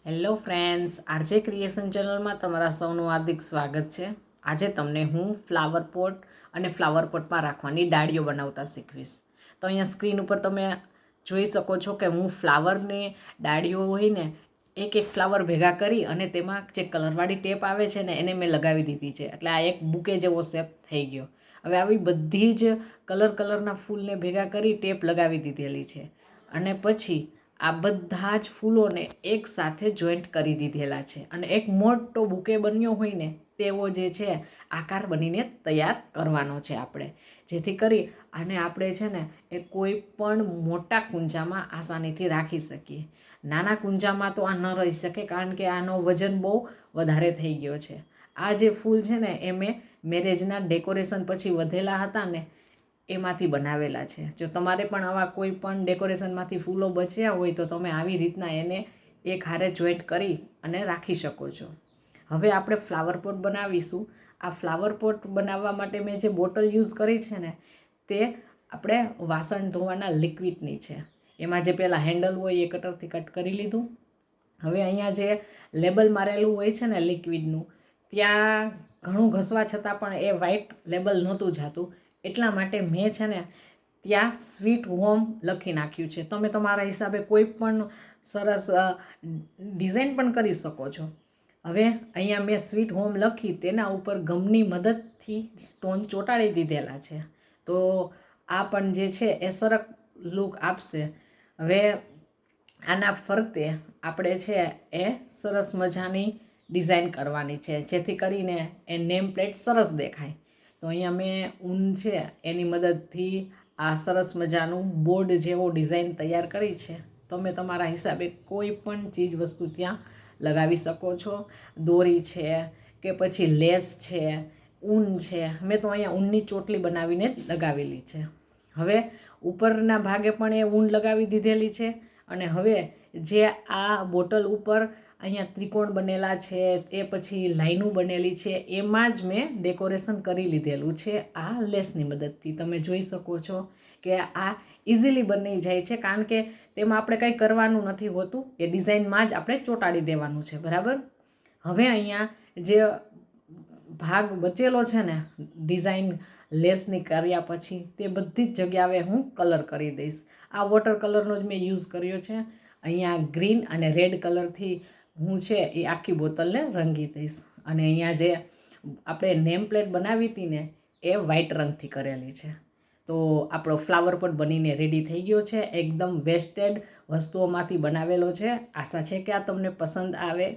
Hello friends, RJ creation ચેનલમાં તમારા સૌનું હાર્દિક સ્વાગત છે. આજે તમને હું ફ્લાવર પોટ અને ફ્લાવર પોટમાં રાખવાની ડાળીઓ બનાવતા શીખવીશ. તો અહીંયા સ્ક્રીન ઉપર તમે જોઈ શકો છો કે હું ફ્લાવરની ડાળીઓ હોય ને એક ફ્લાવર ભેગા કરી અને તેમાં જે કલરવાળી ટેપ આવે છે ને એને મેં લગાવી દીધી છે. એટલે આ એક બુકે જેવો શેપ થઈ ગયો. હવે આવી બધી જ કલરના ફૂલને ભેગા કરી ટેપ લગાવી દીધેલી છે અને પછી આ બધા જ ફૂલોને એક સાથે જોઈન્ટ કરી દીધેલા છે અને એક મોટો બુકે બન્યો હોય ને તેવો જે છે આકાર બનીને તૈયાર કરવાનો છે આપણે, જેથી કરી અને આપણે છે ને એ કોઈ પણ મોટા કુંજામાં આસાનીથી રાખી શકીએ. નાના કુંજામાં તો આ ન રહી શકે, કારણ કે આનો વજન બહુ વધારે થઈ ગયો છે. આ જે ફૂલ છે ને એ મેં મેરેજના ડેકોરેશન પછી વધેલા હતા ને એમાંથી બનાવેલા છે. જો તમારે પણ આવા કોઈ પણ ડેકોરેશનમાંથી ફૂલો બચ્યા હોય તો તમે આવી રીતના એને એક હારે જોઈન્ટ કરી અને રાખી શકો છો. હવે આપણે ફ્લાવર પોટ બનાવીશું. આ ફ્લાવર પોટ બનાવવા માટે મેં જે બોટલ યુઝ કરી છે ને તે આપણે વાસણ ધોવાના લિક્વિડની છે. એમાં જે પહેલાં હેન્ડલ હોય એ કટરથી કટ કરી લીધું. હવે અહીંયા જે લેબલ મારેલું હોય છે ને લિક્વિડનું, ત્યાં ઘણું ઘસવા છતાં પણ એ વ્હાઈટ લેબલ નહોતું જાતું. એટલા માટે મેં છે ને ત્યાં સ્વીટ હોમ લખી નાખ્યું છે. તમે તમારા હિસાબે કોઈ પણ સરસ ડિઝાઇન પણ કરી શકો છો. હવે અહીંયા મેં સ્વીટ હોમ લખી, તેના ઉપર ગમની મદદથી સ્ટોન ચોંટાડી દીધેલા છે. તો આ પણ જે છે એ સરસ લુક આપશે. હવે આના ફરતે આપણે છે એ સરસ મજાની ડિઝાઇન કરવાની છે, જેથી કરીને એ નેમ પ્લેટ સરસ દેખાય. તો અહીંયા મેં ઊન છે એની મદદથી આ સરસ મજાનું બોર્ડ જેવો ડિઝાઇન તૈયાર કરી છે. તમે તમારા હિસાબે કોઈ પણ ચીજ વસ્તુ ત્યાં લગાવી શકો છો. દોરી છે કે પછી લેસ છે, ઊન છે. મેં તો અહીંયા ઊનની ચોટલી બનાવીને લગાવેલી છે. હવે ઉપરના ભાગે પણ એ ઊન લગાવી દીધેલી છે અને હવે જે આ બોટલ ઉપર અહીંયા ત્રિકોણ બનેલા છે, એ પછી લાઈનું બનેલી છે, એમાં જ મેં ડેકોરેશન કરી લીધેલું છે આ લેસની મદદથી. તમે જોઈ શકો છો કે આ ઇઝીલી બની જાય છે, કારણ કે તેમાં આપણે કંઈ કરવાનું નથી હોતું. એ ડિઝાઇનમાં જ આપણે ચોંટાડી દેવાનું છે, બરાબર. હવે અહીંયા જે ભાગ બચેલો છે ને ડિઝાઇન લેસની કર્યા પછી, તે બધી જ જગ્યાએ હું કલર કરી દઈશ. આ વોટર કલરનો જ મેં યુઝ કર્યો છે. અહીંયા ગ્રીન અને રેડ કલરથી હું છે એ આખી બોટલને રંગી દઈશ. અને અહીંયા જે આપણે નેમ પ્લેટ બનાવી હતી ને એ વ્હાઈટ રંગથી કરેલી છે. તો આપણો ફ્લાવર પોટ બનીને રેડી થઈ ગયો છે. એકદમ વેસ્ટેડ વસ્તુઓમાંથી બનાવેલો છે. આશા છે કે આ તમને પસંદ આવે.